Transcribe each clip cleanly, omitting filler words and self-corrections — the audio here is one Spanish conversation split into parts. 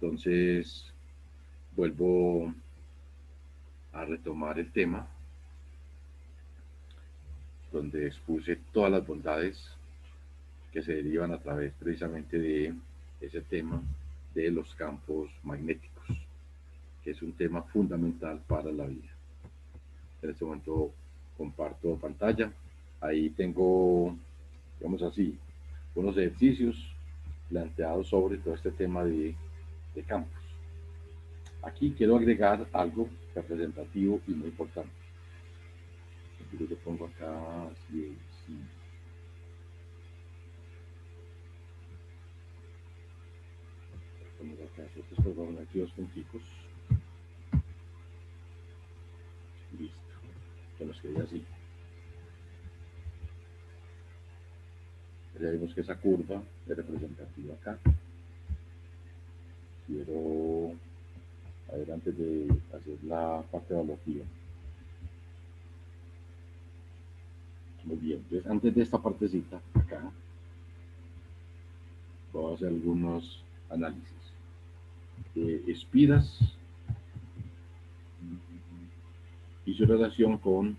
Entonces, vuelvo a retomar el tema donde expuse todas las bondades que se derivan a través precisamente de ese tema de los campos magnéticos, que es un tema fundamental para la vida. En este momento comparto pantalla. Ahí tengo, digamos así, unos ejercicios planteados sobre todo este tema de campos. Aquí quiero agregar algo representativo y muy importante. Yo le pongo acá, sí, sí. Poner acá, estos vamos aquí dos punticos. Listo. Que nos quede así. Ya vemos que esa curva es representativa acá. Quiero, a ver, antes de hacer la parte evaluativa. Muy bien, entonces antes de esta partecita, acá, voy a hacer algunos análisis. Espiras y su relación con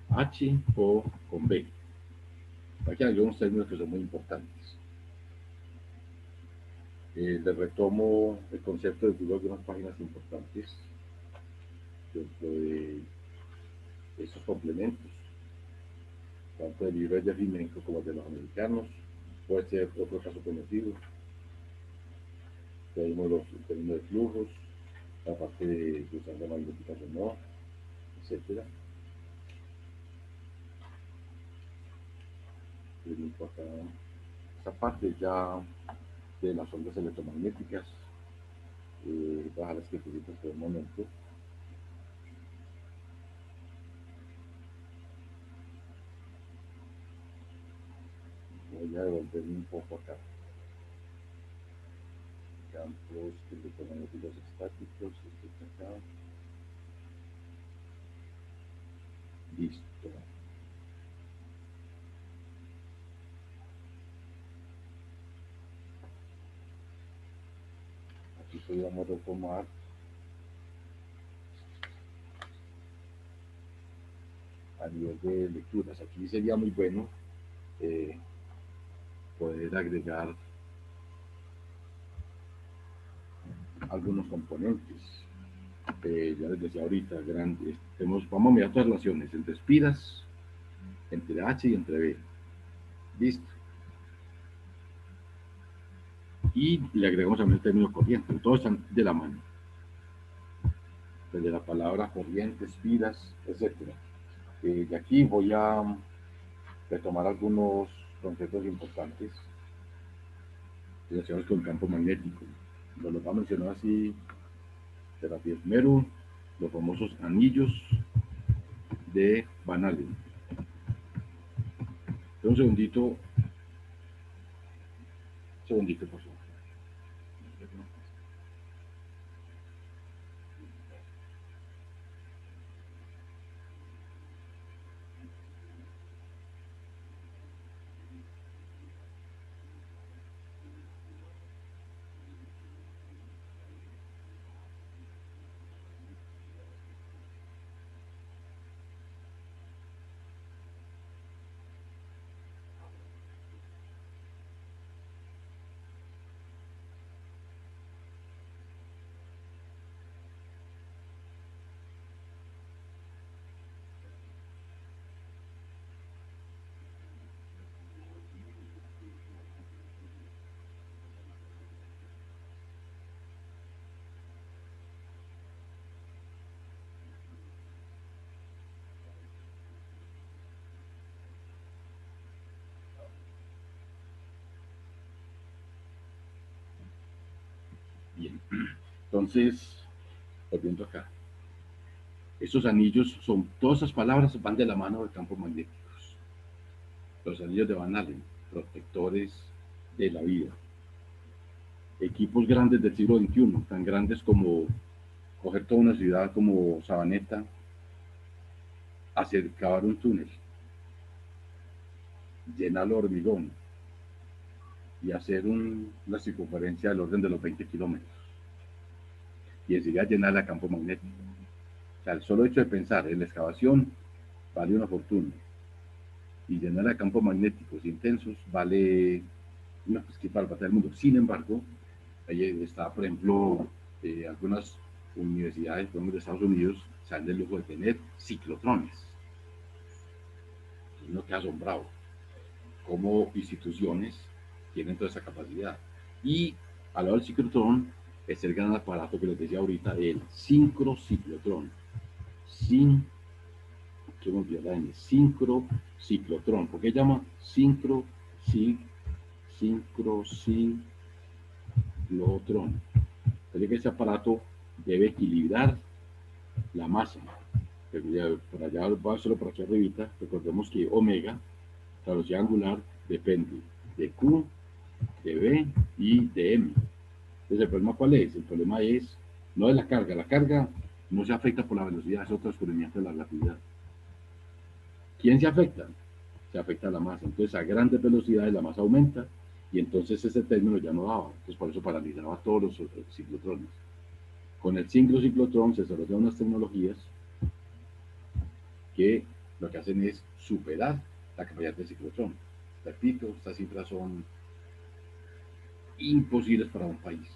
H o con B. Aquí hay algunos términos que son muy importantes. Les retomo el concepto de algunas páginas importantes dentro de esos complementos, tanto del libro de Fimenko como de los americanos. Puede ser otro caso conocido. Tenemos los términos de flujos, la parte de sustancia magnética o no, etc. Acá, esta parte ya de las ondas electromagnéticas, bajar las escrituras por el momento. Voy a devolverme un poco acá. Campos electromagnéticos estáticos, esto está acá. Listo. Aquí podríamos retomar a nivel de lecturas. Aquí sería muy bueno poder agregar algunos componentes. Ya les decía ahorita, grandes. Vamos a mirar todas las relaciones entre espiras, entre H y entre B. Listo. Y le agregamos también el término corriente. Todos están de la mano. Desde la palabra corriente, espiras, etc. De aquí voy a retomar algunos conceptos importantes relacionados con el campo magnético. Los voy a mencionar así de rápido. Primero, los famosos anillos de Van Allen. Un segundito, por favor. Bien, entonces, volviendo acá. Estos anillos son, todas esas palabras van de la mano de campos magnéticos. Los anillos de Van Allen, protectores de la vida. Equipos grandes del siglo XXI, tan grandes como coger toda una ciudad como Sabaneta, hacer cavar un túnel, llenarlo de hormigón y hacer una circunferencia del orden de los 20 kilómetros. y enseguida llenarla de campo magnético. O sea, el solo hecho de pensar en la excavación vale una fortuna, y llenarla de campos magnéticos intensos vale una pues, para el mundo. Sin embargo, ahí está, por ejemplo, algunas universidades, por ejemplo, de Estados Unidos, se dan el lujo de tener ciclotrones. Uno queda asombrado cómo instituciones tienen toda esa capacidad. Y al lado del ciclotrón es el gran aparato que les decía ahorita, el sincrociclotrón. ¿Qué me olvidó la N? Sincrociclotrón. ¿Por qué llama sincrociclotrón? Así que ese aparato debe equilibrar la masa. Por allá, va solo por aquí arribita, recordemos que omega, la velocidad angular, depende de Q, de B y de M. Entonces, ¿el problema cuál es? El problema es, no es la carga no se afecta por la velocidad, es otro descubrimiento de la relatividad. ¿Quién se afecta? Se afecta la masa. Entonces, a grandes velocidades la masa aumenta y entonces ese término ya no daba. Entonces, por eso paralizaba todos los ciclotrones. Con el sincrociclotrón se desarrollan unas tecnologías que lo que hacen es superar la capacidad del ciclotrón. Repito, estas cifras son imposibles para un país.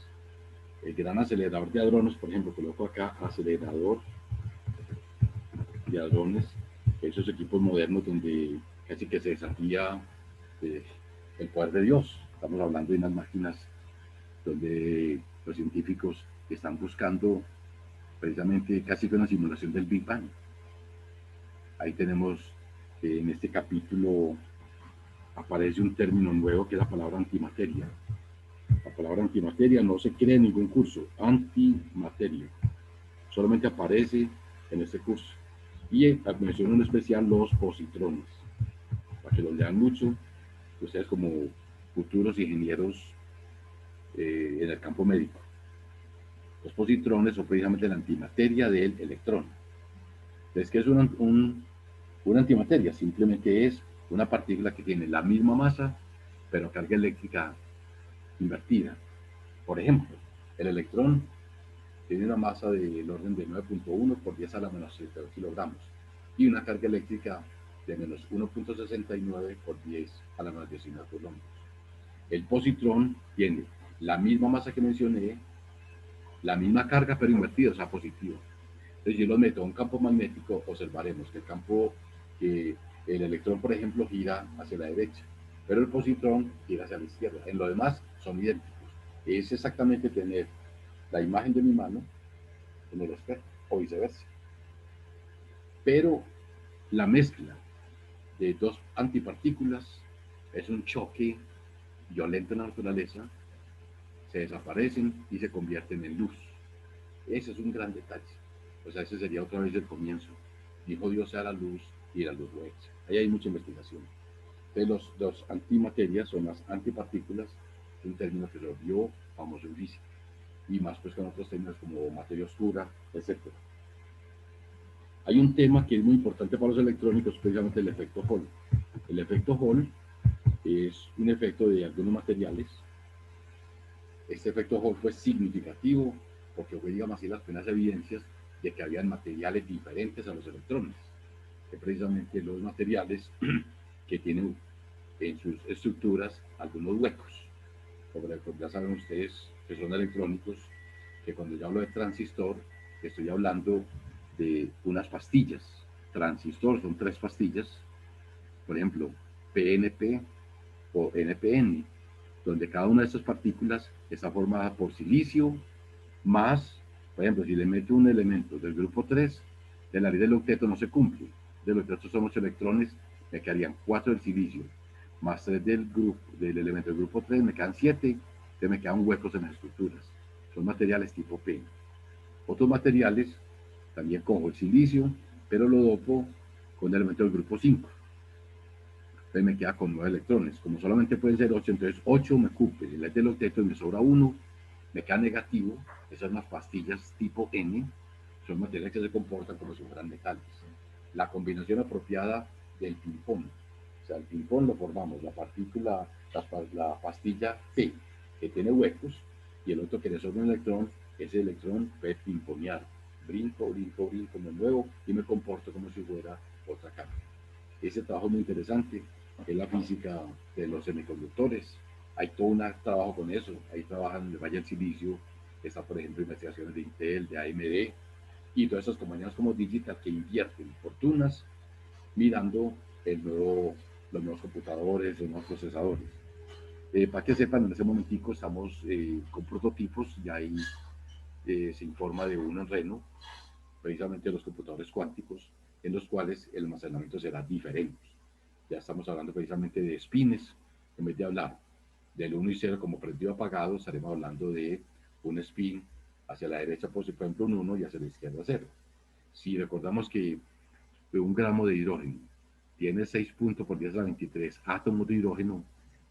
El gran acelerador de hadrones, por ejemplo, coloco acá acelerador de hadrones, esos equipos modernos donde casi que se desafía el poder de Dios. Estamos hablando de unas máquinas donde los científicos están buscando precisamente casi que una simulación del Big Bang. Ahí tenemos, en este capítulo aparece un término nuevo que es la palabra antimateria. La palabra antimateria no se crea en ningún curso, antimateria. Solamente aparece en este curso. Y menciono en especial los positrones, para que los lean mucho, ustedes como futuros ingenieros en el campo médico. Los positrones son precisamente la antimateria del electrón. Entonces, ¿qué es una antimateria? Simplemente es una partícula que tiene la misma masa, pero carga eléctrica invertida. Por ejemplo, el electrón tiene una masa del orden de 9.1 por 10 a la menos 7 kilogramos y una carga eléctrica de menos 1.69 por 10 a la menos 19 coulombs. El positrón tiene la misma masa que mencioné, la misma carga pero invertida, o sea, positiva. Entonces, si yo lo meto a un campo magnético, observaremos que el electrón, por ejemplo, gira hacia la derecha, pero el positrón gira hacia la izquierda. En lo demás son idénticos. Es exactamente tener la imagen de mi mano en el espejo o viceversa. Pero la mezcla de dos antipartículas es un choque violento en la naturaleza, se desaparecen y se convierten en luz. Ese es un gran detalle. O sea, ese sería otra vez el comienzo. Dijo Dios sea la luz y la luz lo es. Ahí hay mucha investigación. Entonces, los antimaterias son las antipartículas, un término que se volvió famoso en física. Y más pues con otros términos como materia oscura, etcétera. Hay un tema que es muy importante para los electrónicos, precisamente el efecto Hall. El efecto Hall es un efecto de algunos materiales. Este efecto Hall fue significativo porque fue, digamos así, las primeras evidencias de que habían materiales diferentes a los electrones, que precisamente los materiales que tienen en sus estructuras algunos huecos. Ya saben ustedes que son electrónicos, que cuando yo hablo de transistor, estoy hablando de unas pastillas. Transistor son 3 pastillas, por ejemplo, PNP o NPN, donde cada una de estas partículas está formada por silicio más, por ejemplo, si le meto un elemento del grupo 3, de la ley del octeto no se cumple. Del octeto son 8 electrones, me quedarían 4 del silicio, más 3 del elemento del grupo 3, me quedan 7, que me quedan huecos en las estructuras. Son materiales tipo P. Otros materiales, también cojo el silicio, pero lo dopo con el elemento del grupo 5. Entonces me queda con 9 electrones. Como solamente pueden ser 8, entonces 8 me cupe. El del octeto me sobra 1, me queda negativo. Esas son las pastillas tipo N, son materiales que se comportan como si fueran metales. La combinación apropiada del ping-pong. O sea, el ping-pong lo formamos, la pastilla P, que tiene huecos, y el otro que resuelve un electrón, ese electrón puede pimponear, brinco, brinco, brinco, me muevo y me comporto como si fuera otra carga. Ese trabajo es muy interesante, es la física de los semiconductores. Hay todo un trabajo con eso. Ahí trabajan en el Valle del Silicio, está por ejemplo investigaciones de Intel, de AMD y todas esas compañías como Digital que invierten fortunas mirando los nuevos computadores, los nuevos procesadores. Para que sepan, en ese momentico estamos con prototipos, ya ahí se informa de uno en Reno, precisamente los computadores cuánticos, en los cuales el almacenamiento será diferente. Ya estamos hablando precisamente de spines, en vez de hablar del 1 y 0 como prendido apagado, estaremos hablando de un spin hacia la derecha, por ejemplo, un 1 y hacia la izquierda 0. Si recordamos que un gramo de hidrógeno tiene 6 puntos por 10 a la 23 átomos de hidrógeno,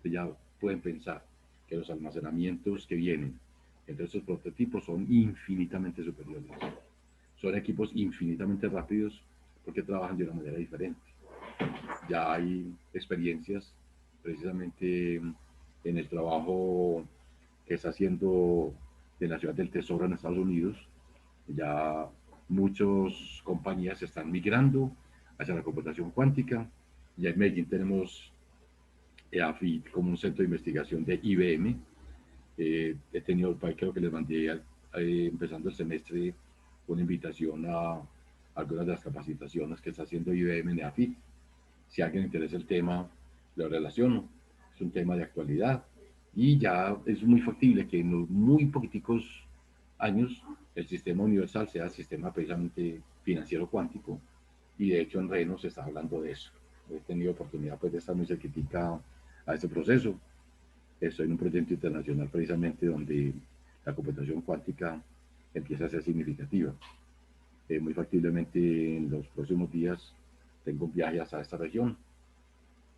pues ya pueden pensar que los almacenamientos que vienen entre estos prototipos son infinitamente superiores. Son equipos infinitamente rápidos porque trabajan de una manera diferente. Ya hay experiencias precisamente en el trabajo que está haciendo en la ciudad del Tesoro en Estados Unidos. Ya muchas compañías están migrando hacia la computación cuántica. Ya en Medellín tenemos AFIT como un centro de investigación de IBM. He tenido, creo que les mandé empezando el semestre una invitación a algunas de las capacitaciones que está haciendo IBM en AFIT. Si a alguien le interesa el tema, lo relaciono. Es un tema de actualidad y ya es muy factible que en los muy poquiticos años el sistema universal sea el sistema precisamente financiero cuántico y de hecho en Reno se está hablando de eso. He tenido oportunidad pues de estar muy cerquita a este proceso. Estoy en un proyecto internacional precisamente donde la computación cuántica empieza a ser significativa. Muy factiblemente en los próximos días tengo un viaje hasta esta región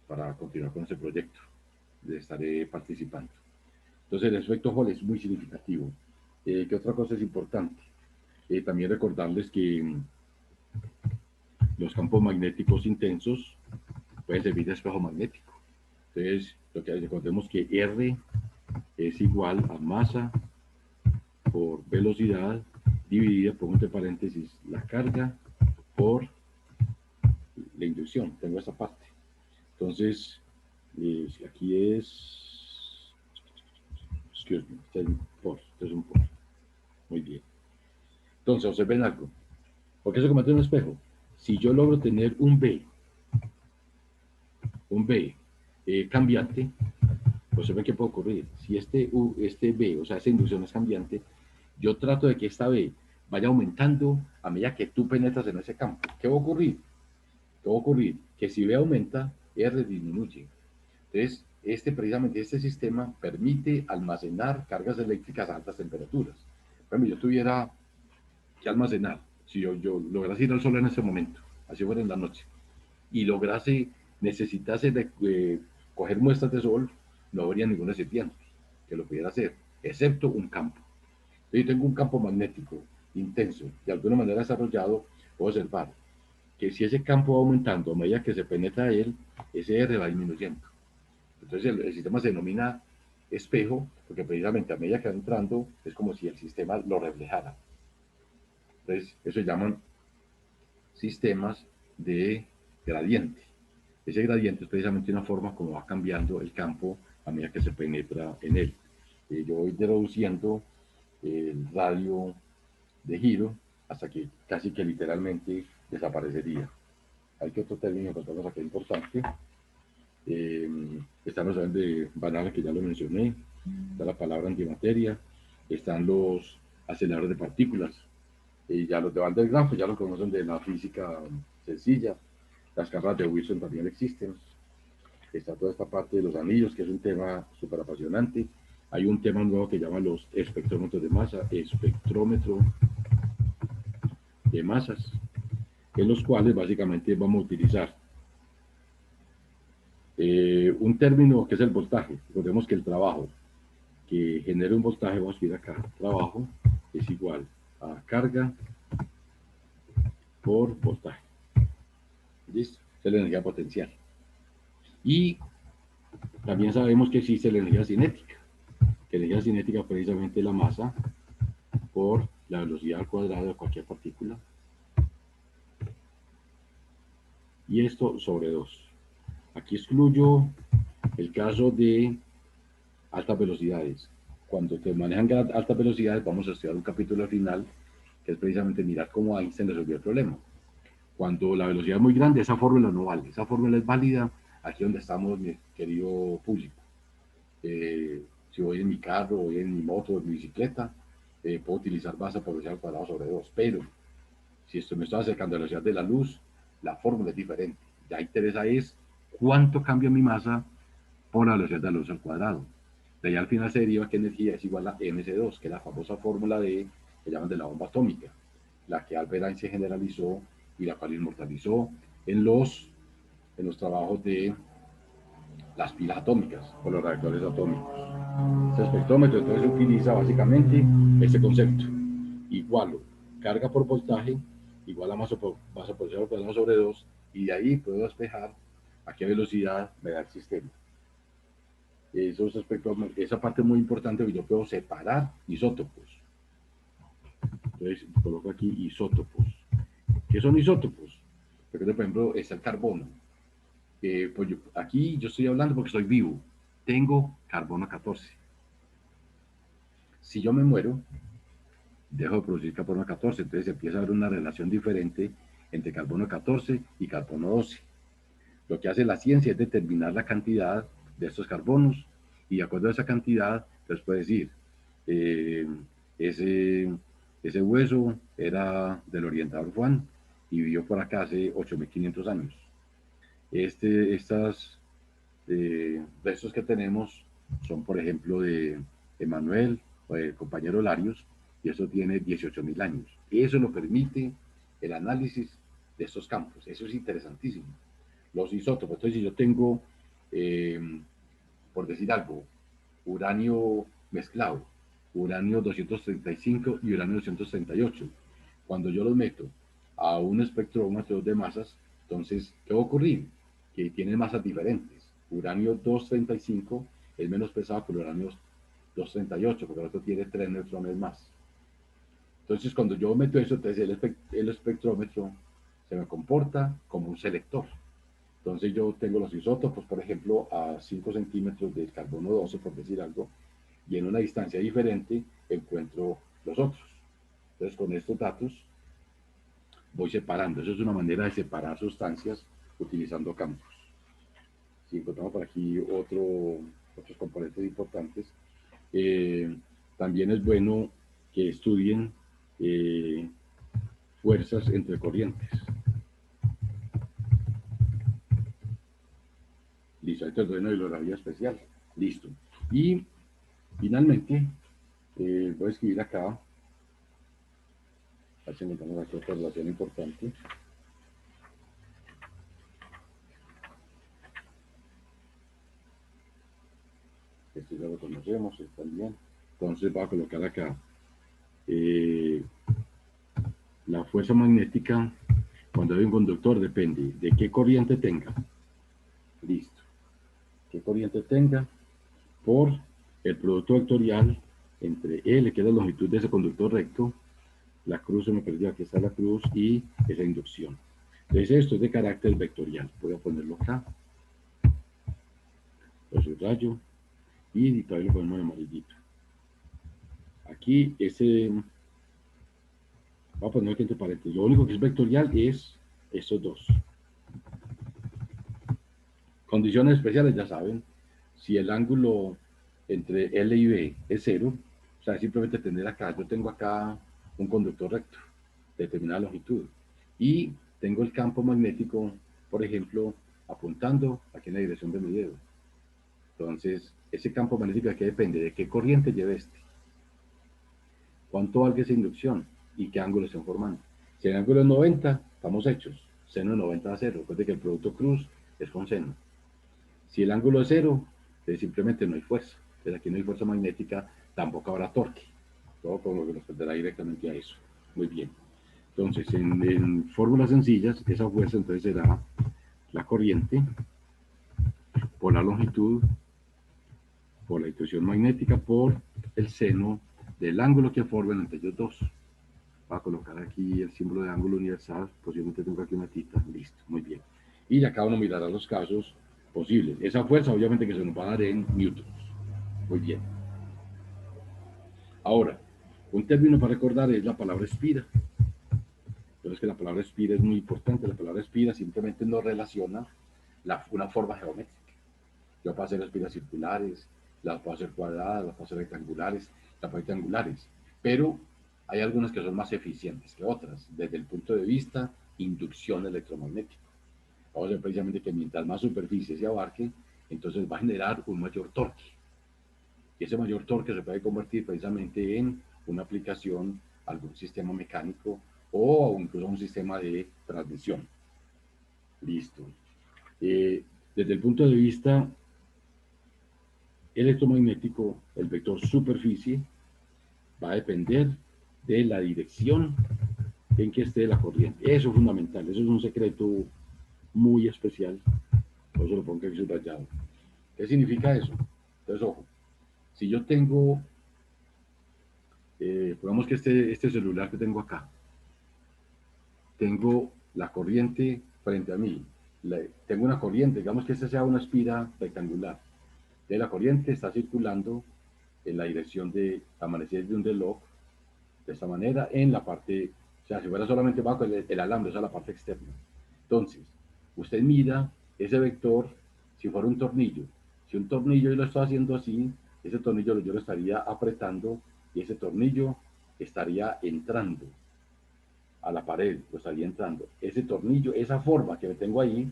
para continuar con ese proyecto. Estaré participando. Entonces el efecto Hall es muy significativo. ¿Qué otra cosa es importante? También recordarles que los campos magnéticos intensos pueden servir de espejo magnético. Entonces, lo que recordemos que R es igual a masa por velocidad dividida por entre paréntesis la carga por la inducción. Tengo esta parte. Entonces, aquí es... Excuse me, este es un por. Muy bien. Entonces, observen algo. ¿Por qué se convierte en un espejo? Si yo logro tener un B cambiante, pues ven qué puede ocurrir. Si este B, o sea, esa inducción es cambiante, yo trato de que esta B vaya aumentando a medida que tú penetras en ese campo. ¿Qué va a ocurrir? ¿Qué va a ocurrir? Que si B aumenta, R disminuye. Entonces, precisamente este sistema permite almacenar cargas eléctricas a altas temperaturas. Por ejemplo, yo tuviera que almacenar, si yo lograse ir al sol en ese momento, así fuera en la noche, y lograse, necesitase coger muestras de sol, no habría ningún recipiente que lo pudiera hacer, excepto un campo. Yo tengo un campo magnético intenso, de alguna manera desarrollado, puedo observar que si ese campo va aumentando a medida que se penetra él, ese R va disminuyendo. Entonces el sistema se denomina espejo, porque precisamente a medida que va entrando es como si el sistema lo reflejara. Entonces, eso se llaman sistemas de gradiente. Ese gradiente es precisamente una forma como va cambiando el campo a medida que se penetra en él. Yo voy reduciendo el radio de giro hasta que casi que literalmente desaparecería. Hay que otro término que encontramos aquí importante. Están los saberes de Banana, que ya lo mencioné. Está la palabra antimateria. Están los aceleradores de partículas. Y ya los de Van der Graaf, ya lo conocen de la física sencilla. Las capas de Wilson también existen. Está toda esta parte de los anillos, que es un tema súper apasionante. Hay un tema nuevo que llama los espectrómetros de masa, espectrómetro de masas, en los cuales básicamente vamos a utilizar un término que es el voltaje. Recordemos que el trabajo que genera un voltaje, vamos a escribir acá, trabajo es igual a carga por voltaje. ¿Listo? Esa es la energía potencial. Y también sabemos que existe la energía cinética. que energía cinética precisamente la masa por la velocidad al cuadrado de cualquier partícula. Y esto sobre 2. Aquí excluyo el caso de altas velocidades. Cuando te manejan altas velocidades, vamos a estudiar un capítulo al final, que es precisamente mirar cómo Einstein resolvió el problema. Cuando la velocidad es muy grande, esa fórmula no vale. Esa fórmula es válida aquí donde estamos, mi querido público. Si voy en mi carro, voy en mi moto, en mi bicicleta, puedo utilizar masa por velocidad al cuadrado sobre 2. Pero si esto me estoy acercando a la velocidad de la luz, la fórmula es diferente. Ya interesa es cuánto cambia mi masa por la velocidad de la luz al cuadrado. De ahí al final se deriva que energía es igual a mc2, que es la famosa fórmula que llaman de la bomba atómica, la que Albert Einstein generalizó y la cual inmortalizó en los trabajos de las pilas atómicas o los reactores atómicos. Este espectrómetro entonces utiliza básicamente este concepto. Igualo carga por voltaje igual a masa por velocidad al cuadrado sobre 2, y de ahí puedo despejar a qué velocidad me da el sistema. Esa parte es muy importante, que yo puedo separar isótopos. Entonces coloco aquí isótopos. ¿Qué son isótopos? Porque, por ejemplo, está el carbono. Pues aquí yo estoy hablando porque estoy vivo. Tengo carbono 14. Si yo me muero, dejo de producir carbono 14. Entonces empieza a haber una relación diferente entre carbono 14 y carbono 12. Lo que hace la ciencia es determinar la cantidad de estos carbonos, y de acuerdo a esa cantidad, les puede decir, ese hueso era del orientador Juan y vivió por acá hace 8.500 años. Estos restos que tenemos son, por ejemplo, de Emanuel o del compañero Larios, y eso tiene 18.000 años. Eso lo permite el análisis de estos campos. Eso es interesantísimo. Los isótopos, entonces si yo tengo, por decir algo, uranio mezclado, uranio 235 y uranio 238, cuando yo los meto a un espectrómetro de masas, entonces, ¿qué va a ocurrir? Que tienen masas diferentes. Uranio 235 es menos pesado que el uranio 238, porque el otro tiene 3 neutrones más. Entonces, cuando yo meto eso, entonces el espectrómetro se me comporta como un selector. Entonces yo tengo los isótopos, por ejemplo, a 5 centímetros del carbono 12, por decir algo, y en una distancia diferente encuentro los otros. Entonces con estos datos voy separando. Eso es una manera de separar sustancias utilizando campos. Si encontramos por aquí otros componentes importantes, también es bueno que estudien fuerzas entre corrientes. Listo, ahí te doy una bibliografía especial. Listo. Y finalmente, voy a escribir acá, a ver si encontramos aquí otra relación importante. Esto ya lo conocemos también. Entonces voy a colocar acá la fuerza magnética cuando hay un conductor depende de qué corriente tenga. Listo. ¿Qué corriente tenga? Por el producto vectorial entre L, que es la longitud de ese conductor recto, la cruz se me perdió, aquí está la cruz, y esa inducción. Entonces esto es de carácter vectorial. Voy a ponerlo acá. Lo subrayo y todavía lo ponemos en amarillito. Aquí voy a poner aquí entre paréntesis. Lo único que es vectorial es estos dos. Condiciones especiales, ya saben. Si el ángulo entre L y B es 0, o sea, simplemente tener acá, yo tengo acá un conductor recto de determinada longitud y tengo el campo magnético, por ejemplo, apuntando aquí en la dirección de mi dedo. Entonces, ese campo magnético aquí depende de qué corriente lleve este, cuánto valga esa inducción y qué ángulo estén formando. Si el ángulo es 90, estamos hechos. Seno de 90 a 0. Recuerde que el producto cruz es con seno. Si el ángulo es 0, simplemente no hay fuerza. Entonces aquí no hay fuerza magnética, tampoco habrá torque. Todo por lo que nos perderá directamente a eso. Muy bien. Entonces, en fórmulas sencillas, esa fuerza entonces será la corriente por la longitud por la intuición magnética, por el seno del ángulo que forman entre ellos dos. Voy a colocar aquí el símbolo de ángulo universal, posiblemente tengo aquí una tita, listo, muy bien. Y ya cada uno mirará los casos posibles. Esa fuerza obviamente que se nos va a dar en newtons. Muy bien. Ahora, un término para recordar es la palabra espira. Pero es que la palabra espira es muy importante. La palabra espira simplemente nos relaciona una forma geométrica. Yo puedo hacer espiras circulares, las puedo hacer cuadradas, las puedo hacer rectangulares, las puedo hacer triangulares. Pero hay algunas que son más eficientes que otras, desde el punto de vista inducción electromagnética. Vamos a ver precisamente que mientras más superficie se abarque, entonces va a generar un mayor torque. Y ese mayor torque se puede convertir precisamente en una aplicación a algún sistema mecánico o incluso a un sistema de transmisión. Listo. Desde el punto de vista electromagnético, el vector superficie va a depender de la dirección en que esté la corriente. Eso es fundamental, eso es un secreto muy especial. Por eso lo pongo aquí subrayado. ¿Qué significa eso? Entonces, ojo, si yo tengo, pongamos que este celular que tengo acá, tengo la corriente frente a mí, tengo una corriente, digamos que esta sea una espira rectangular, de la corriente está circulando en la dirección de amanecer de un reloj, de esta manera, en la parte, o sea, si fuera solamente bajo el alambre, o sea, la parte externa. Entonces, usted mira ese vector, si fuera un tornillo, si un tornillo yo lo estoy haciendo así, ese tornillo yo lo estaría apretando y ese tornillo estaría entrando a la pared, lo estaría entrando. Ese tornillo, esa forma que tengo ahí,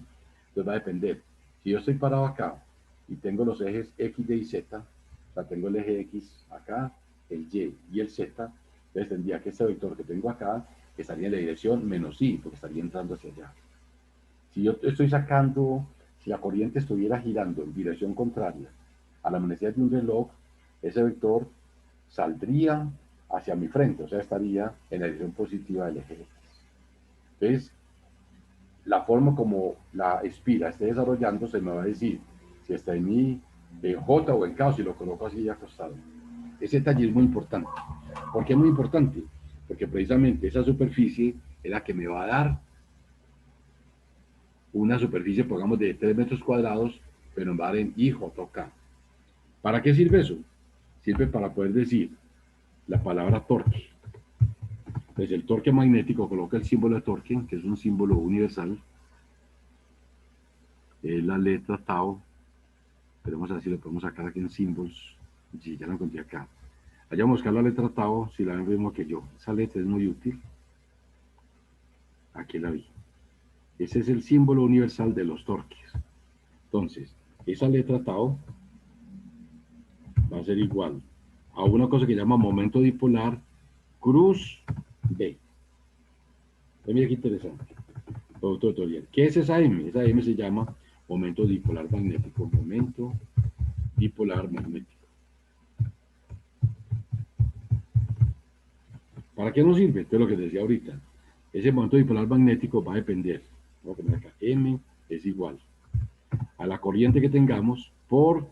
pues va a depender. Si yo estoy parado acá y tengo los ejes X, Y y Z, o sea, tengo el eje X acá, el Y y el Z, entonces tendría que este vector que tengo acá estaría en la dirección menos I, porque estaría entrando hacia allá. Si yo estoy sacando, si la corriente estuviera girando en dirección contraria a la manecilla de un reloj, ese vector saldría hacia mi frente, o sea, estaría en la dirección positiva del eje X. Entonces, la forma como la espira esté desarrollando se me va a decir si está en I, en J o en K, o si lo coloco así acostado. Ese detalle es muy importante. ¿Por qué es muy importante? Porque precisamente esa superficie es la que me va a dar una superficie, pongamos, de 3 metros cuadrados, pero en bar en IJ o K. ¿Para qué sirve eso? Sirve para poder decir la palabra torque. Pues el torque magnético coloca el símbolo de torque, que es un símbolo universal, es la letra tau. Veremos así, lo podemos sacar aquí en symbols. Sí, ya lo encontré acá. Allá vamos a buscar la letra tau, si la ven mismo que yo. Esa letra es muy útil. Aquí la vi. Ese es el símbolo universal de los torques. Entonces, esa letra tau va a ser igual a una cosa que se llama momento dipolar cruz B. Mira qué interesante. Otro tutorial. ¿Qué es esa M? Esa M se llama momento dipolar magnético. Momento dipolar magnético. ¿Para qué nos sirve? Esto es lo que decía ahorita. Ese momento dipolar magnético va a depender. Voy a poner acá. M es igual a la corriente que tengamos por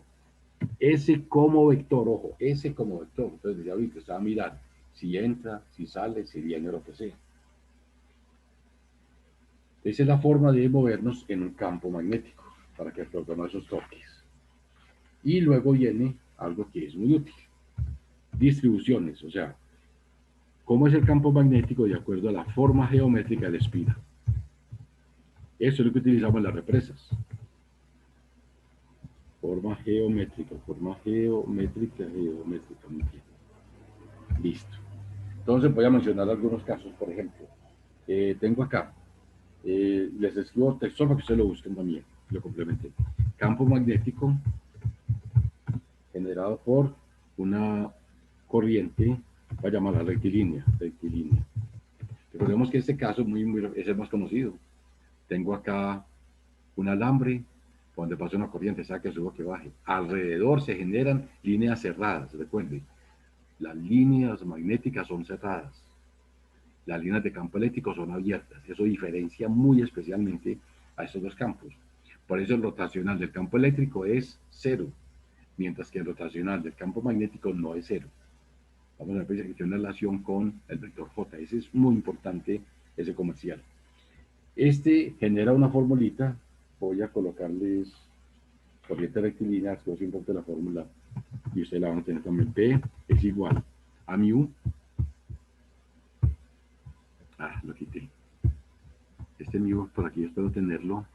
S como vector. Ojo, S como vector. Entonces decía ahorita, se va a mirar si entra, si sale, si viene o lo que sea. Esa es la forma de movernos en un campo magnético para que programemos esos torques. Y luego viene algo que es muy útil. Distribuciones, o sea, cómo es el campo magnético de acuerdo a la forma geométrica de la espira. Eso es lo que utilizamos en las represas. Forma geométrica, geométrica. Muy bien. Listo. Entonces voy a mencionar algunos casos, por ejemplo. Tengo acá, les escribo texto para que ustedes lo busquen también, lo complementen. Campo magnético generado por una corriente, va a llamarla rectilínea. Recordemos que este caso es el más conocido. Tengo acá un alambre donde pasa una corriente, sea que suba o que baje. Alrededor se generan líneas cerradas, recuerden. Las líneas magnéticas son cerradas. Las líneas de campo eléctrico son abiertas. Eso diferencia muy especialmente a estos dos campos. Por eso el rotacional del campo eléctrico es cero. mientras que el rotacional del campo magnético no es cero. Vamos a ver que tiene una relación con el vector J. Ese es muy importante, ese comercial. Este genera una formulita. Voy a colocarles corriente rectilínea, es importante la fórmula, y ustedes la van a tener también. P es igual a mu. Lo quité. Este mu por aquí espero tenerlo.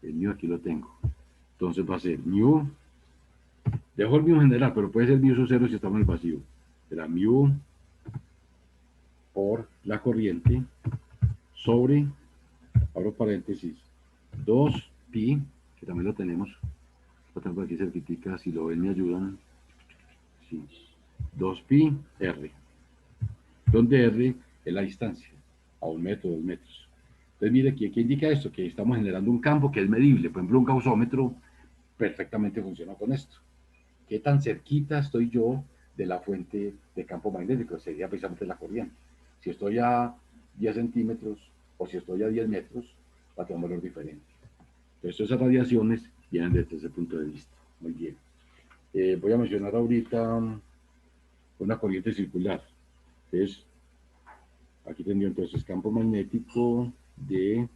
El mu aquí lo tengo. Entonces va a ser mu. Dejo el mu general, pero puede ser mu sub 0 si estamos en el vacío. Será mu por la corriente sobre, abro paréntesis, 2pi, que también lo tenemos. Lo tengo por aquí cerquitica, si lo ven me ayudan. Sí. 2pi r, donde r es la distancia, a 1 metro, 2 metros. Entonces mire, ¿qué indica esto? Que estamos generando un campo que es medible. Por ejemplo, un gausómetro perfectamente funciona con esto. ¿Qué tan cerquita estoy yo de la fuente de campo magnético? Sería precisamente la corriente. Si estoy a 10 centímetros o si estoy a 10 metros, va a tener un valor diferente. Entonces, esas radiaciones vienen desde ese punto de vista. Muy bien. Voy a mencionar ahorita una corriente circular. Entonces, aquí tendría entonces campo magnético de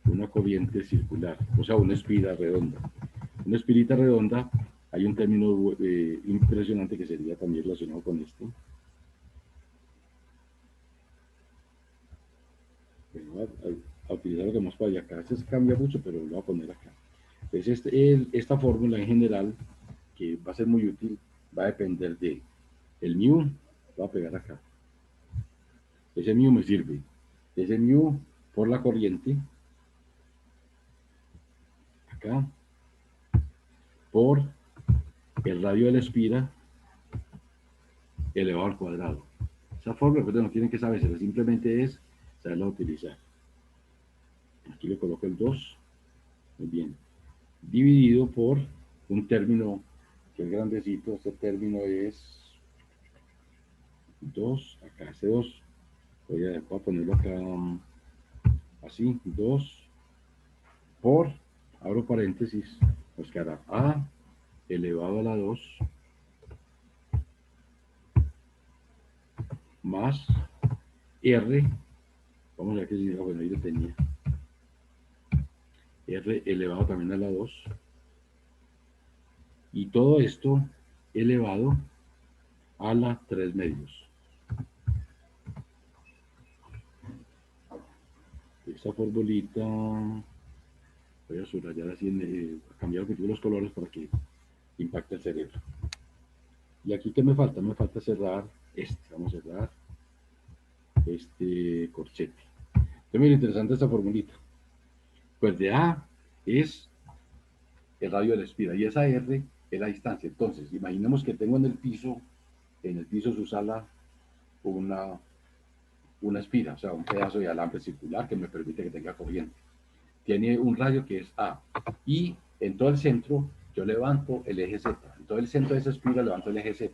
una corriente circular, o sea, una espiral redonda. Una espirita redonda, hay un término impresionante que sería también relacionado con esto. Bueno, a utilizar lo que hemos para allá acá. Este se cambia mucho, pero lo voy a poner acá. Entonces, esta fórmula en general, que va a ser muy útil, va a depender de el mu, lo voy a pegar acá. Ese mu me sirve. Ese mu por la corriente, acá, por el radio de la espira elevado al cuadrado. Esa fórmula, pues no tienen que saberse, simplemente es saberla utilizar. Aquí le coloco el 2, muy bien, dividido por un término que es grandecito. Este término es 2, acá este 2, voy a ponerlo acá así, 2 por, abro paréntesis, nos quedará a elevado a la 2 más r, vamos a ver qué significa, bueno, ahí lo tenía, r elevado también a la 2, y todo esto elevado a la 3 medios. Esta formulita voy a subrayar así, cambiar un poquito los colores para que impacte el cerebro. Y aquí, ¿qué me falta? Me falta cerrar vamos a cerrar este corchete. Entonces, mira, interesante esta formulita. Pues de A es el radio de la espira y esa R es la distancia. Entonces, imaginemos que tengo en el piso su sala, una espira, o sea, un pedazo de alambre circular que me permite que tenga corriente. Tiene un radio que es A, y en todo el centro yo levanto el eje Z. En todo el centro de esa espira levanto el eje Z.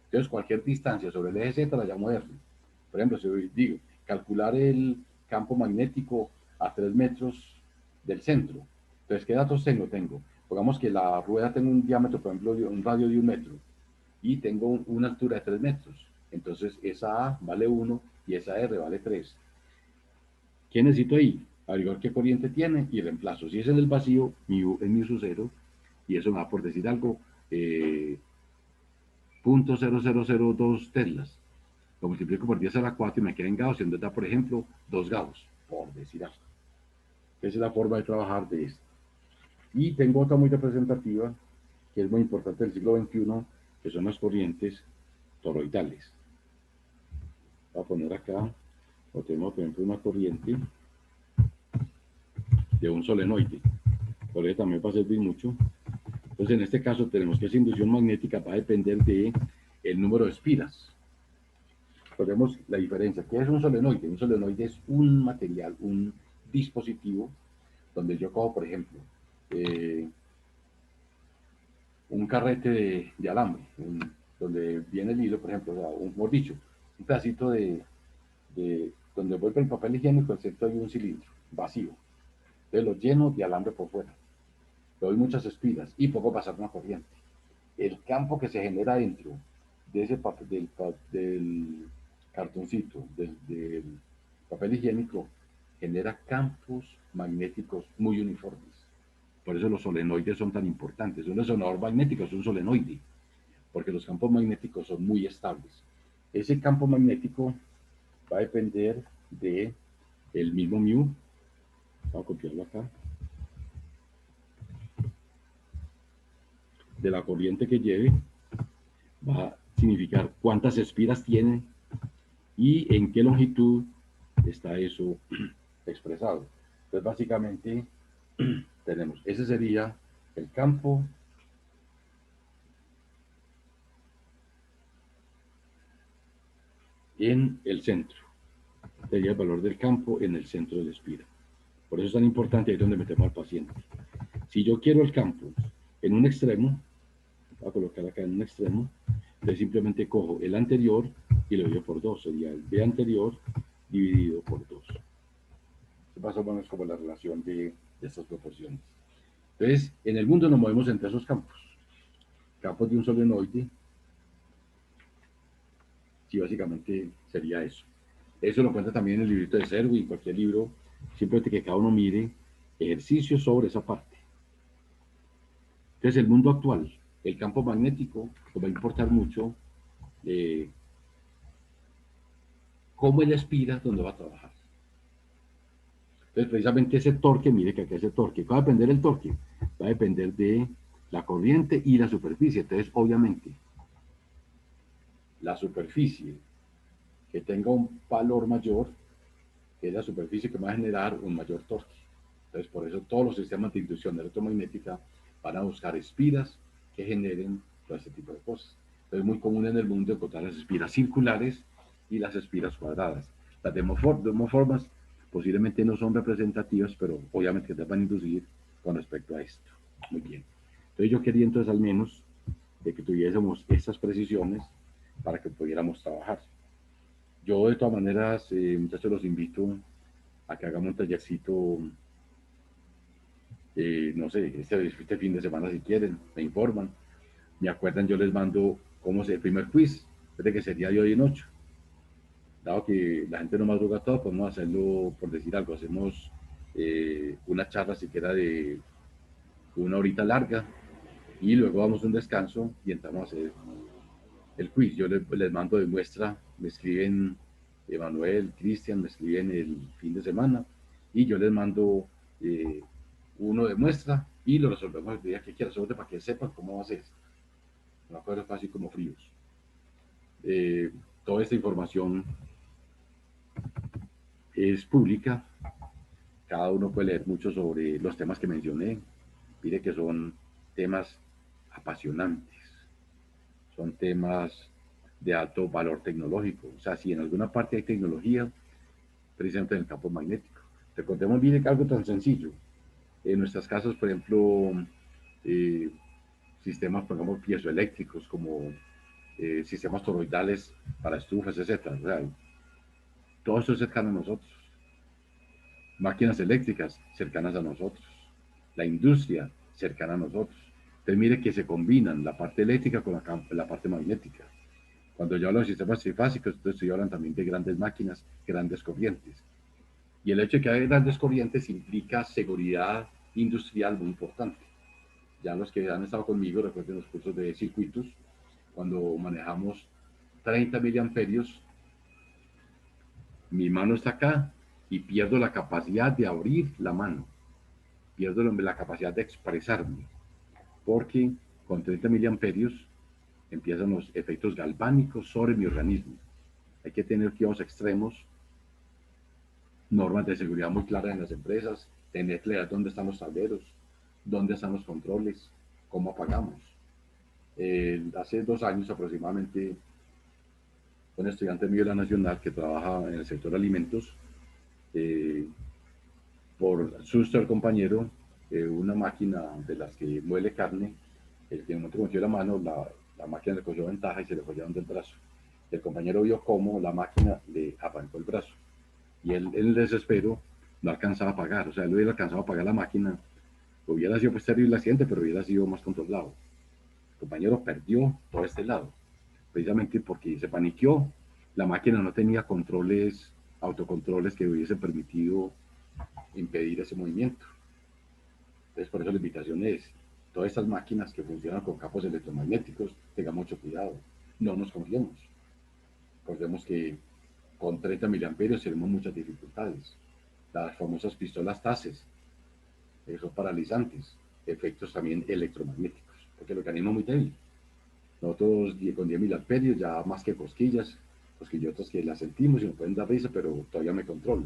Entonces, cualquier distancia sobre el eje Z la llamo R. Por ejemplo, si digo, calcular el campo magnético a 3 metros del centro. Entonces, ¿qué datos tengo? Pongamos que la rueda tenga un diámetro, por ejemplo, un radio de 1 metro, y tengo una altura de 3 metros. Entonces, esa A vale 1 y esa R vale 3. ¿Qué necesito ahí? Averiguar qué corriente tiene y reemplazo. Si es en el vacío, mu es mu sub 0, y eso me va por decir algo, 0.0002 teslas. Lo multiplico por 10 a la 4 y me queda en Gauss, y entonces da, por ejemplo, 2 Gauss, por decir algo. Esa es la forma de trabajar de esto. Y tengo otra muy representativa, que es muy importante del siglo XXI, que son las corrientes toroidales. Voy a poner acá, o tenemos, por ejemplo, una corriente de un solenoide. Por eso también va a servir mucho. Entonces, en este caso, tenemos que esa inducción magnética va a depender de el número de espiras. Recordemos la diferencia. ¿Qué es un solenoide? Un solenoide es un material, un dispositivo, donde yo cojo, por ejemplo, un carrete de alambre, donde viene el hilo, por ejemplo, o sea, mejor dicho, un pedacito de donde vuelve el papel higiénico, el centro hay un cilindro vacío. Entonces lo lleno de alambre por fuera. le doy muchas espiras y poco pasar una corriente. El campo que se genera dentro de ese papel, del cartoncito, del papel higiénico, genera campos magnéticos muy uniformes. Por eso los solenoides son tan importantes. Un resonador magnético es un solenoide, porque los campos magnéticos son muy estables. Ese campo magnético va a depender de el mismo mu. Voy a copiarlo acá. De la corriente que lleve, va a significar cuántas espiras tiene y en qué longitud está eso expresado. Entonces, básicamente, tenemos, ese sería el campo en el centro. Sería el valor del campo en el centro de la espira. Por eso es tan importante ahí donde metemos al paciente. Si yo quiero el campo en un extremo, voy a colocar acá en un extremo, entonces simplemente cojo el anterior y lo divido por 2. Sería el B anterior dividido por 2. Más o menos como la relación de estas proporciones. Entonces, en el mundo nos movemos entre esos campos. Campos de un solenoide. Sí, básicamente sería eso. Eso lo cuenta también en el librito de Serwin, cualquier libro, simplemente que cada uno mire ejercicios sobre esa parte. Entonces, el mundo actual, el campo magnético, nos va a importar mucho cómo él aspira, dónde va a trabajar. Entonces, precisamente ese torque, mire que acá ese torque, ¿va a depender el torque? Va a depender de la corriente y la superficie. Entonces, obviamente, la superficie que tenga un valor mayor es la superficie que va a generar un mayor torque. Entonces, por eso todos los sistemas de inducción electromagnética van a buscar espiras que generen todo este tipo de cosas. Entonces, es muy común en el mundo encontrar las espiras circulares y las espiras cuadradas. Las demoformas posiblemente no son representativas, pero obviamente te van a inducir con respecto a esto. Muy bien. Entonces, yo quería entonces al menos de que tuviésemos estas precisiones para que pudiéramos trabajar. Yo de todas maneras, muchachos, los invito a que hagamos un tallercito, no sé, este fin de semana si quieren, me informan, me acuerdan, yo les mando cómo es el primer quiz, de que sería de hoy en 8. Dado que la gente no madruga todo, podemos hacerlo, por decir algo, hacemos una charla siquiera de una horita larga y luego vamos a un descanso y entramos a hacer el quiz. Yo les mando de muestra, me escriben Emanuel, Cristian, me escriben el fin de semana y yo les mando uno de muestra y lo resolvemos el día que quieran, solo para que sepan cómo va a ser. No acuerdo así como fríos. Toda esta información es pública, cada uno puede leer mucho sobre los temas que mencioné. Mire que son temas apasionantes, son temas de alto valor tecnológico. O sea, si en alguna parte hay tecnología, precisamente en el campo magnético. Recordemos bien algo tan sencillo. En nuestras casas, por ejemplo, eh, sistemas, pongamos, piezoeléctricos, como sistemas toroidales para estufas, etc. O sea, todo eso es cercano a nosotros. Máquinas eléctricas cercanas a nosotros. La industria cercana a nosotros. Entonces, mire que se combinan la parte eléctrica con la parte magnética. Cuando yo hablo de sistemas trifásicos, entonces estoy hablando también de grandes máquinas, grandes corrientes. Y el hecho de que haya grandes corrientes implica seguridad industrial muy importante. Ya los que han estado conmigo, recuerden los cursos de circuitos, cuando manejamos 30 miliamperios, mi mano está acá y pierdo la capacidad de abrir la mano, pierdo la capacidad de expresarme, porque con 30 miliamperios empiezan los efectos galvánicos sobre mi organismo. Hay que tener cuidados extremos, normas de seguridad muy claras en las empresas, tener claridad dónde están los tableros, dónde están los controles, cómo apagamos. Hace 2 años aproximadamente, un estudiante mío de la Nacional que trabaja en el sector de alimentos, por susto del compañero, una máquina de las que muele carne, el que no te cogió la mano, la máquina le cogió ventaja y se le cogió del brazo. El compañero vio cómo la máquina le arrancó el brazo y él en el desespero no alcanzaba a pagar, o sea, él hubiera alcanzado a pagar la máquina, Hubiera sido pues terrible el accidente, pero hubiera sido más controlado. El compañero perdió todo este lado, precisamente porque se paniqueó. La máquina no tenía controles, autocontroles que hubiesen permitido impedir ese movimiento. Entonces, por eso la invitación es, todas estas máquinas que funcionan con campos electromagnéticos, tengamos mucho cuidado, no nos confiemos. Recordemos que con 30 miliamperios tenemos muchas dificultades. Las famosas pistolas TASES, son paralizantes, efectos también electromagnéticos, porque el organismo es muy débil. Nosotros con 10 miliamperios ya más que cosquillas, cosquillotas que las sentimos y nos pueden dar risa, pero todavía me controlo.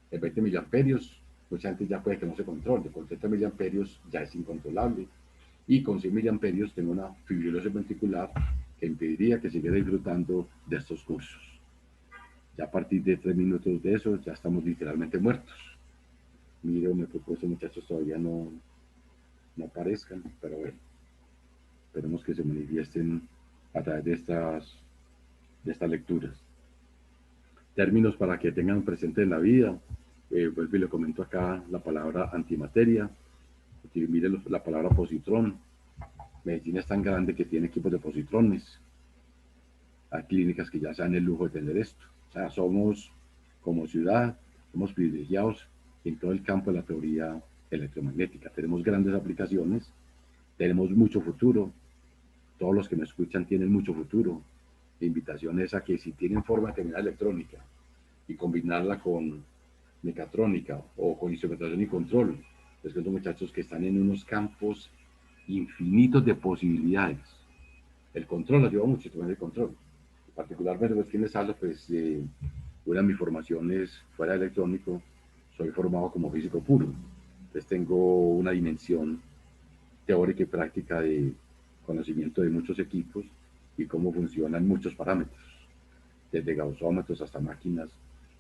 En 20 miliamperios, mucha gente ya puede que no se controle, con 30 miliamperios ya es incontrolable, y con 100 miliamperios tengo una fibrilosis ventricular que impediría que siguiera disfrutando de estos cursos. Ya a partir de 3 minutos de eso ya estamos literalmente muertos. Miro, me preocupo, esos muchachos todavía no aparezcan, pero bueno, esperemos que se manifiesten a través de estas lecturas. Términos para que tengan presente en la vida, vuelvo y le comento acá la palabra antimateria, mire la palabra positrón. Medicina es tan grande que tiene equipos de positrones. Hay clínicas que ya se dan el lujo de tener esto. O sea, somos como ciudad, somos privilegiados en todo el campo de la teoría electromagnética. Tenemos grandes aplicaciones, tenemos mucho futuro. Todos los que me escuchan tienen mucho futuro. La invitación es a que si tienen forma de terminar electrónica y combinarla con mecatrónica o con instrumentación y control, les cuento muchachos que están en unos campos infinitos de posibilidades. El control ayuda mucho, el control. Particularmente, pues, quienes hablan, pues, una de mis formaciones fuera de electrónico, soy formado como físico puro. Entonces tengo una dimensión teórica y práctica de conocimiento de muchos equipos y cómo funcionan muchos parámetros, desde gausómetros hasta máquinas.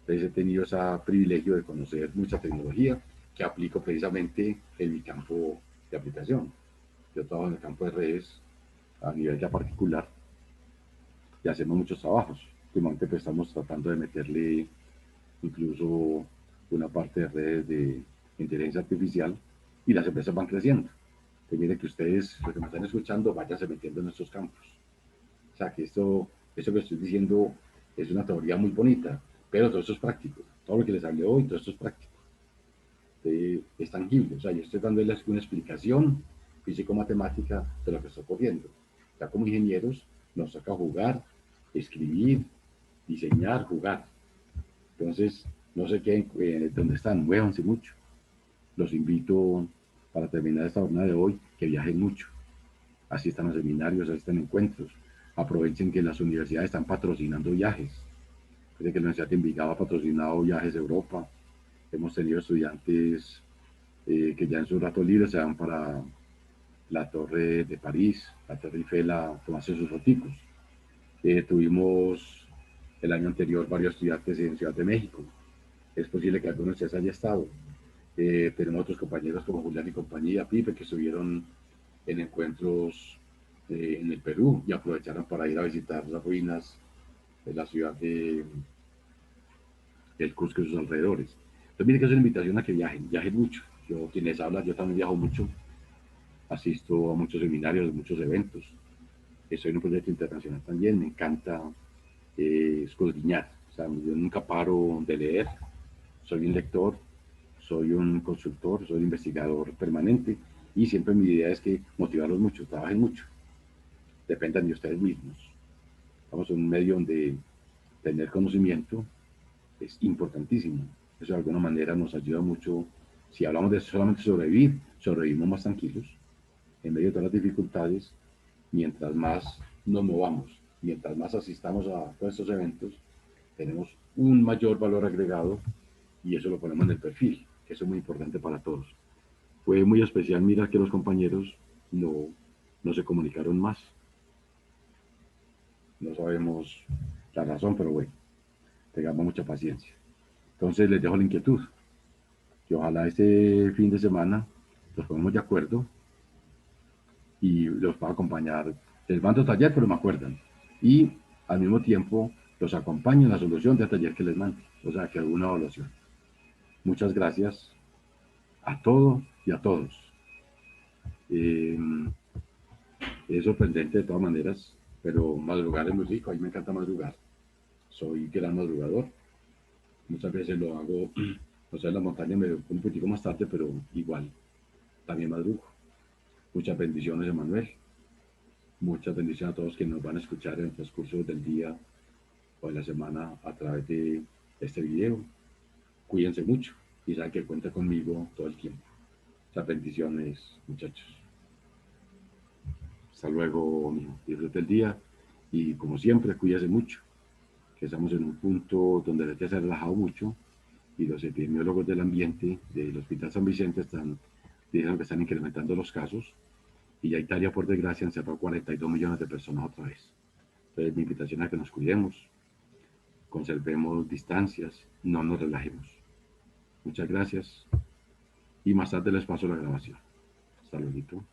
Entonces he tenido ese privilegio de conocer mucha tecnología que aplico precisamente en mi campo de aplicación. Yo trabajo en el campo de redes a nivel ya particular y hacemos muchos trabajos. Últimamente pues, estamos tratando de meterle incluso una parte de redes de inteligencia artificial y las empresas van creciendo. Que mire que ustedes, los que me están escuchando, váyanse metiendo en estos campos. O sea, que eso que estoy diciendo es una teoría muy bonita, pero todo esto es práctico. Todo lo que les hablé hoy, todo esto es práctico. Es tangible. O sea, yo estoy dándoles una explicación físico-matemática de lo que está ocurriendo. Ya como ingenieros nos toca jugar, escribir, diseñar, jugar. Entonces, no sé qué, dónde están, muévanse mucho. Los invito para terminar esta jornada de hoy que viajen mucho. Así están los seminarios, así están encuentros. Aprovechen que las universidades están patrocinando viajes. Desde que la Universidad de Envigado ha patrocinado viajes a Europa. Hemos tenido estudiantes que ya en su rato libre se van para la Torre de París, la Torre Eiffel a tomarse sus foticos. Tuvimos el año anterior varios estudiantes en Ciudad de México. Es posible que algunos de ustedes haya estado. Tenemos otros compañeros como Julián y compañía, Pipe, que estuvieron en encuentros en el Perú y aprovecharon para ir a visitar las ruinas de la ciudad del Cusco y sus alrededores. Entonces, miren que es una invitación a que viajen mucho. Yo, quienes hablan, yo también viajo mucho, asisto a muchos seminarios, a muchos eventos. Estoy en un proyecto internacional también, me encanta escudriñar. O sea, yo nunca paro de leer, soy un lector, soy un consultor, soy un investigador permanente y siempre mi idea es que motivarlos mucho, trabajen mucho, dependan de ustedes mismos. Estamos en un medio donde tener conocimiento es importantísimo. Eso de alguna manera nos ayuda mucho. Si hablamos de solamente sobrevivir, sobrevivimos más tranquilos en medio de todas las dificultades. Mientras más nos movamos, mientras más asistamos a todos estos eventos, tenemos un mayor valor agregado y eso lo ponemos en el perfil, que eso es muy importante para todos. Fue muy especial, mira que los compañeros no se comunicaron más. No sabemos la razón, pero bueno, tengamos mucha paciencia. Entonces les dejo la inquietud. Que ojalá este fin de semana nos ponemos de acuerdo y los pueda acompañar. Les mando taller, pero me acuerdan. Y al mismo tiempo los acompaño en la solución del taller que les mande. O sea, que haga una evaluación. Muchas gracias a todos y a todos. Eh, es sorprendente de todas maneras, pero madrugar es muy rico. A mí me encanta madrugar. Soy gran madrugador. Muchas veces lo hago, o sea, en la montaña me un poquitico más tarde, pero igual, también madrugo. Muchas bendiciones, Emanuel. Muchas bendiciones a todos que nos van a escuchar en el transcurso del día o de la semana a través de este video. Cuídense mucho y saben que cuenta conmigo todo el tiempo. Muchas bendiciones, muchachos. Hasta luego, disfrute el día y como siempre, cuídense mucho, que estamos en un punto donde hay que ser relajado mucho y los epidemiólogos del ambiente del Hospital San Vicente dicen que están incrementando los casos y ya Italia, por desgracia, encerró 42 millones de personas otra vez. Entonces, mi invitación es que nos cuidemos, conservemos distancias, no nos relajemos. Muchas gracias y más tarde les paso la grabación. Hasta luego.